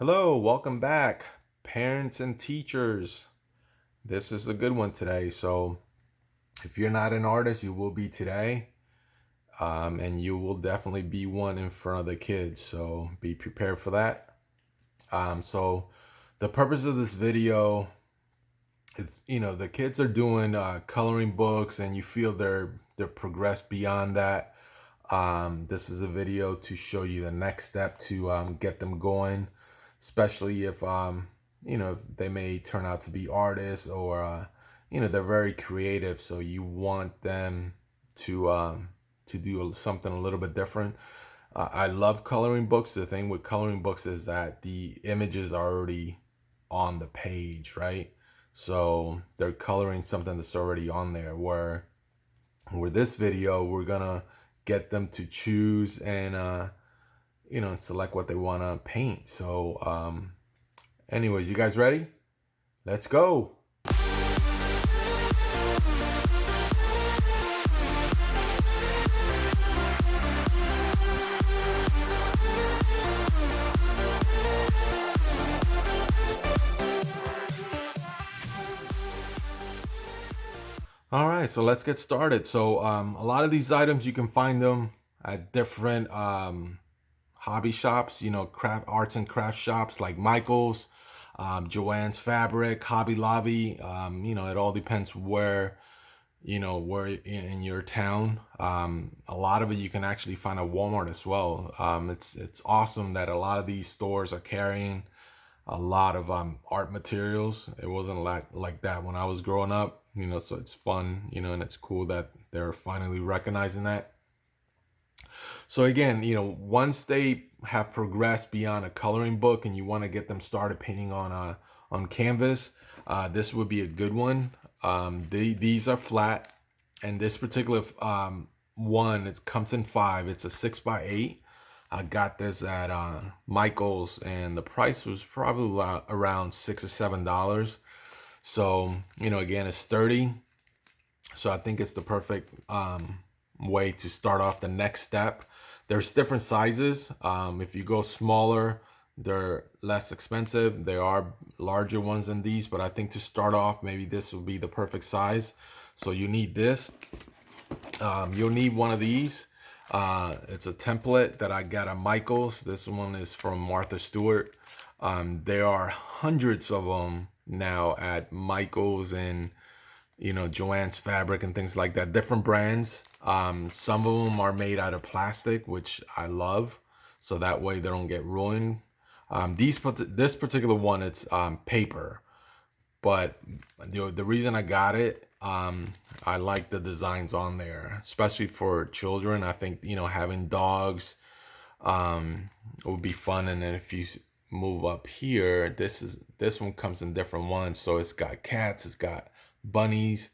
Hello, welcome back, parents and teachers. This is a good one today. So, if you're not an artist, you will be today, and you will definitely be one in front of the kids. So, be prepared for that. So, the purpose of this video, if the kids are doing coloring books, and you feel they're progressed beyond that, this is a video to show you the next step to get them going, especially if they may turn out to be artists or they're very creative. So you want them to do something a little bit different. I love coloring books. The thing with coloring books is that the images are already on the page, right? So they're coloring something that's already on there. Where with this video, we're gonna get them to choose and select what they want to paint. So anyways, you guys ready? Let's go. All right, so let's get started. So a lot of these items, you can find them at different hobby shops, craft arts and craft shops like Michael's, Joann's Fabric, Hobby Lobby. It all depends where in your town. A lot of it you can actually find at Walmart as well. It's awesome that a lot of these stores are carrying a lot of art materials. It wasn't like that when I was growing up, so it's fun, and it's cool that they're finally recognizing that. So again, once they have progressed beyond a coloring book and you want to get them started painting on canvas, this would be a good one. These are flat, and this particular one, it comes in 5. It's a 6x8. I got this at Michael's, and the price was probably around $6 or $7. So again, it's sturdy. So I think it's the perfect way to start off the next step. There's different sizes. If you go smaller, they're less expensive. There are larger ones than these, but I think to start off, maybe this would be the perfect size. So you need this. You'll need one of these. It's a template that I got at Michael's. This one is from Martha Stewart. There are hundreds of them now at Michael's and Joann's Fabric and things like that, different brands. Some of them are made out of plastic, which I love, so that way they don't get ruined. This particular one, it's paper, but the reason I got it, I like the designs on there, especially for children. I think having dogs would be fun. And then if you move up here, this one comes in different ones. So it's got cats, it's got bunnies,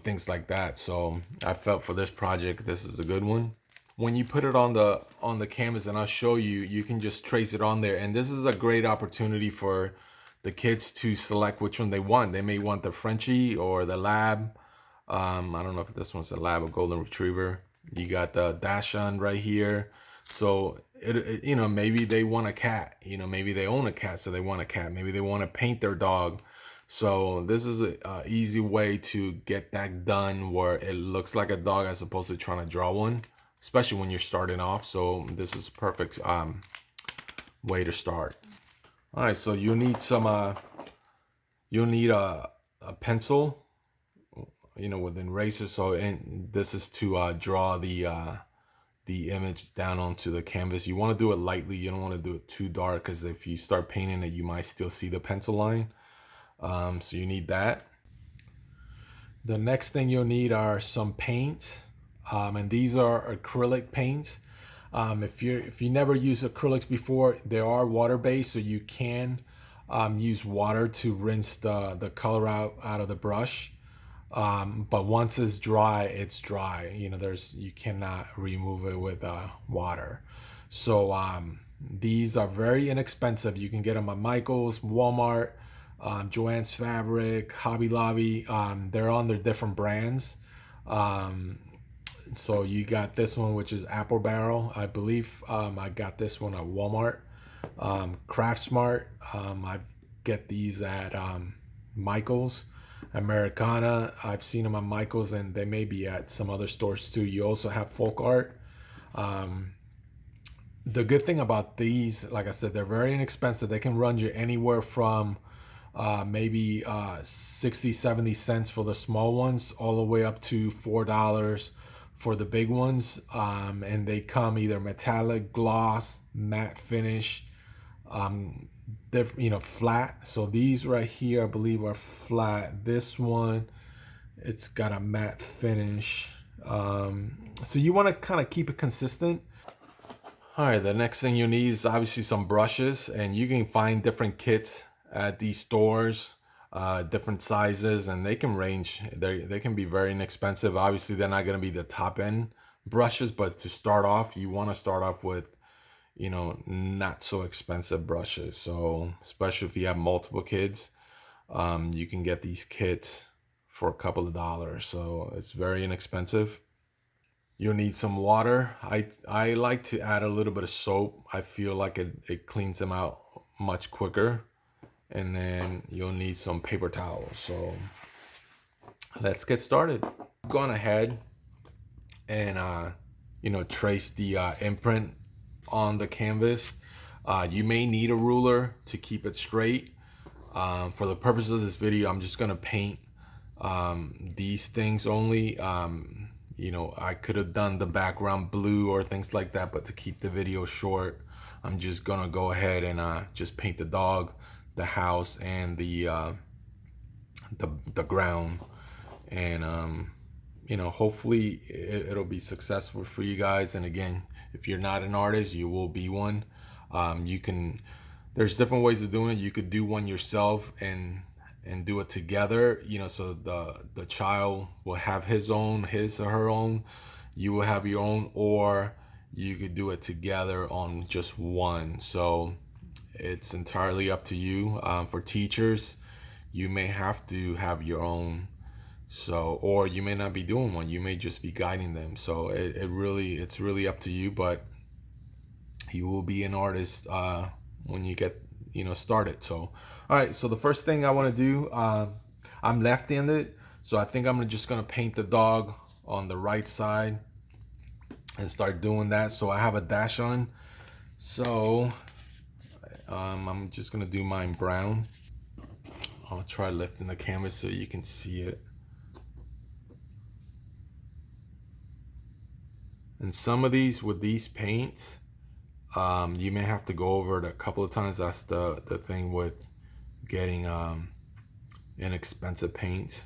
things like that. So I felt for this project, this is a good one. When you put it on the canvas, and I'll show you, you can just trace it on there. And this is a great opportunity for the kids to select which one they want. They may want the Frenchie or the Lab. I don't know if this one's a Lab or Golden Retriever. You got the Dachshund right here. So maybe they want a cat. Maybe they own a cat, so they want a cat. Maybe they want to paint their dog. So this is a easy way to get that done where it looks like a dog as opposed to trying to draw one, especially when you're starting off. So this is a perfect way to start. All right, so you'll need a pencil, with an eraser. So, and this is to draw the image down onto the canvas. You want to do it lightly. You don't want to do it too dark, because if you start painting it, you might still see the pencil line. So you need that. The next thing you'll need are some paints, and these are acrylic paints. If you never used acrylics before, they are water-based, so you can use water to rinse the color out of the brush. But once it's dry, it's dry. You cannot remove it with water. So these are very inexpensive. You can get them at Michael's, Walmart, Joann's Fabric, Hobby Lobby. They're on their different brands. So you got this one, which is Apple Barrel. I believe I got this one at Walmart. Craft Smart. I get these at Michael's. Americana, I've seen them on Michael's, and they may be at some other stores too. You also have Folk Art. Um, the good thing about these, like I said, they're very inexpensive. They can run you anywhere from maybe 60, 70 cents for the small ones, all the way up to $4 for the big ones. And they come either metallic, gloss, matte finish, flat. So these right here, I believe, are flat. This one, it's got a matte finish. So you want to kind of keep it consistent. All right, the next thing you need is obviously some brushes, and you can find different kits at these stores, different sizes, and they can range. They can be very inexpensive. Obviously, they're not going to be the top end brushes, but to start off, you want to start off with, not so expensive brushes. So especially if you have multiple kids, you can get these kits for a couple of dollars. So it's very inexpensive. You'll need some water. I like to add a little bit of soap. I feel like it cleans them out much quicker. And then you'll need some paper towels. So let's get started. Gone ahead and trace the imprint on the canvas. You may need a ruler to keep it straight. For the purpose of this video, I'm just gonna paint these things only. I could have done the background blue or things like that, but to keep the video short, I'm just gonna go ahead and just paint the dog, the house, and the ground. And hopefully it'll be successful for you guys. And again, if you're not an artist, you will be one. There's different ways of doing it. You could do one yourself and do it together, so the child will have his or her own, you will have your own, or you could do it together on just one. So it's entirely up to you. For teachers, you may have to have your own, or you may not be doing one, you may just be guiding them. So it's really up to you, but you will be an artist when you get started. So all right, so the first thing I want to do, I'm left-handed, so I think I'm just gonna paint the dog on the right side and start doing that. So I have a dash on, so I'm just gonna do mine brown. I'll try lifting the canvas so you can see it. And some of these, with these paints, you may have to go over it a couple of times. That's the thing with getting inexpensive paints.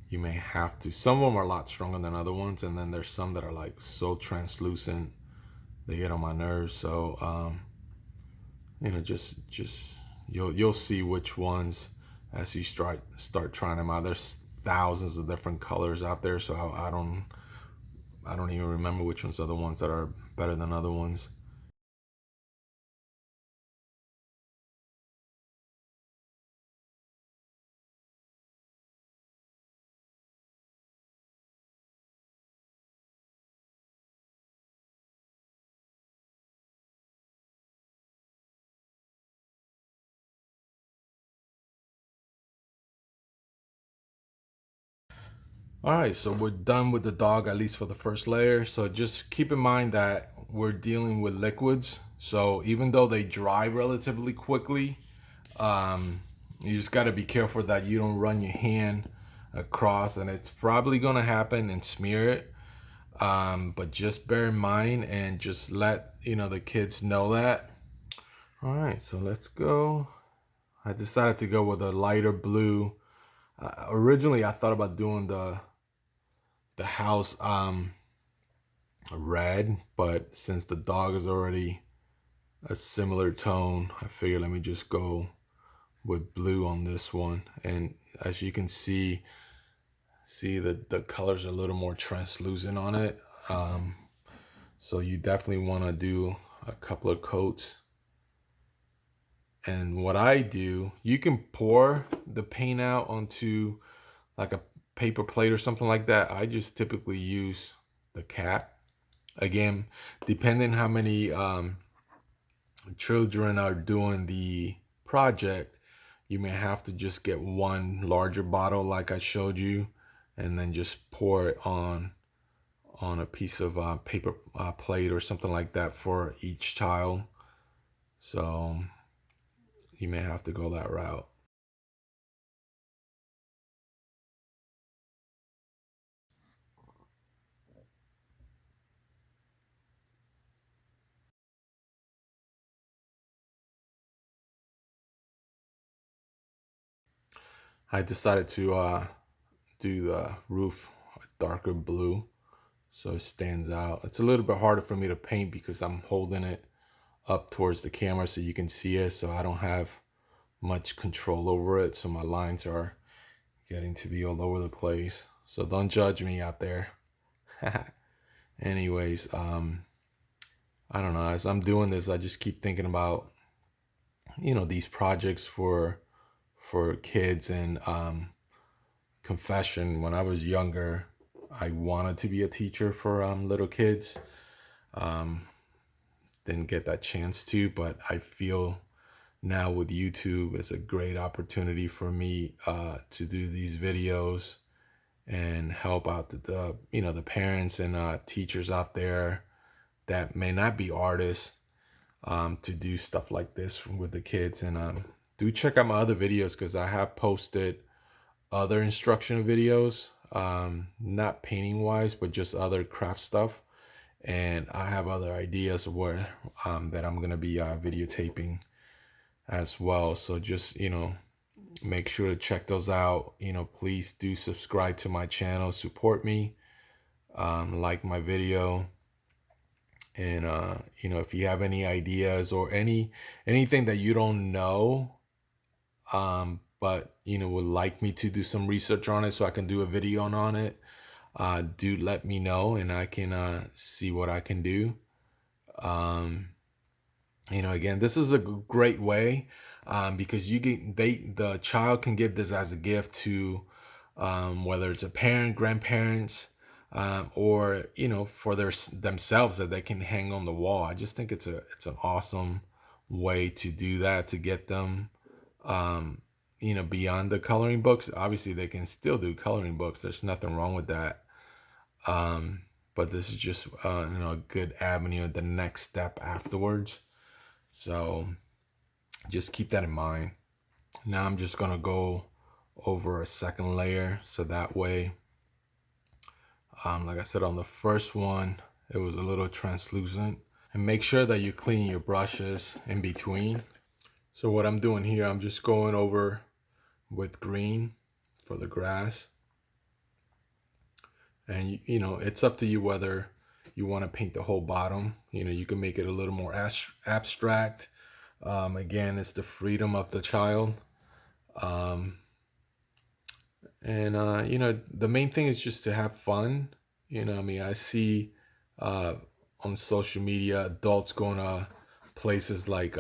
You may have to. Some of them are a lot stronger than other ones, and then there's some that are like so translucent they get on my nerves. So just you'll see which ones as you start trying them out. There's thousands of different colors out there, so I don't even remember which ones are the ones that are better than other ones. All right, so we're done with the dog, at least for the first layer. So just keep in mind that we're dealing with liquids. So even though they dry relatively quickly, you just got to be careful that you don't run your hand across, and it's probably going to happen, and smear it. But just bear in mind and just let the kids know that. All right, so let's go. I decided to go with a lighter blue. Originally, I thought about doing the house red, but since the dog is already a similar tone, I figured let me just go with blue on this one. And as you can see the colors are a little more translucent on it. So you definitely want to do a couple of coats. And what I do, you can pour the paint out onto like a paper plate or something like that. I just typically use the cap. Again, depending how many children are doing the project, you may have to just get one larger bottle like I showed you, and then just pour it on a piece of paper plate or something like that for each child. So you may have to go that route. I decided to do the roof darker blue so it stands out. It's a little bit harder for me to paint because I'm holding it up towards the camera so you can see it, so I don't have much control over it, so my lines are getting to be all over the place. So don't judge me out there. Anyways, I don't know, as I'm doing this, I just keep thinking about, these projects for kids. And confession, when I was younger, I wanted to be a teacher for little kids. Didn't get that chance to, but I feel now with YouTube, it's a great opportunity for me to do these videos and help out the parents and teachers out there that may not be artists, to do stuff like this with the kids. And do check out my other videos because I have posted other instructional videos, not painting wise, but just other craft stuff. And I have other ideas where that I'm gonna be videotaping as well. So just make sure to check those out. Please do subscribe to my channel, support me, like my video. And if you have any ideas or anything that you don't know, but would like me to do some research on it so I can do a video on it, do let me know and I can see what I can do. Again, this is a great way, because the child can give this as a gift to, whether it's a parent, grandparents, or for themselves, that they can hang on the wall. I just think it's an awesome way to do that, to get them beyond the coloring books. Obviously they can still do coloring books, there's nothing wrong with that, but this is just a good avenue, the next step afterwards. So just keep that in mind. Now I'm just gonna go over a second layer, so that way, like I said, on the first one it was a little translucent. And make sure that you clean your brushes in between. So what I'm doing here, I'm just going over with green for the grass. And it's up to you whether you want to paint the whole bottom. You can make it a little more abstract. Again, it's the freedom of the child. And the main thing is just to have fun. I see on social media adults going to places like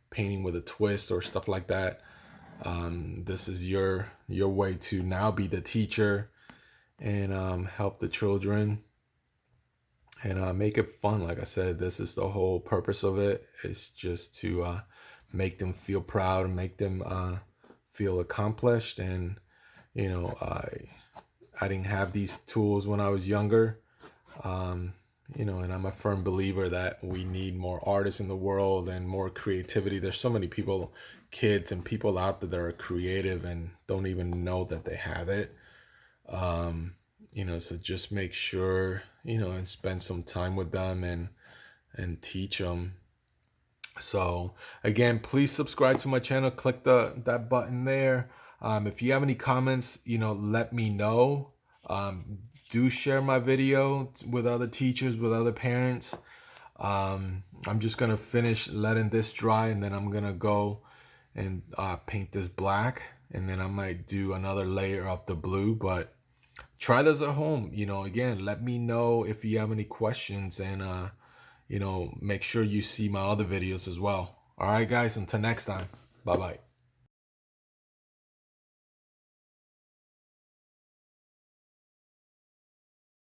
painting with a twist or stuff like that. This is your way to now be the teacher and help the children and make it fun. Like I said, this is the whole purpose of it. It's just to make them feel proud and make them feel accomplished. And I didn't have these tools when I was younger. And I'm a firm believer that we need more artists in the world and more creativity. There's so many people, kids and people out there that are creative and don't even know that they have it. So just make sure, and spend some time with them and teach them. So again, please subscribe to my channel, click that button there. If you have any comments, let me know. Do share my video with other teachers, with other parents. I'm just gonna finish letting this dry, and then I'm gonna go and paint this black, and then I might do another layer of the blue. But try this at home. Again, let me know if you have any questions, and make sure you see my other videos as well. All right, guys, until next time. Bye bye.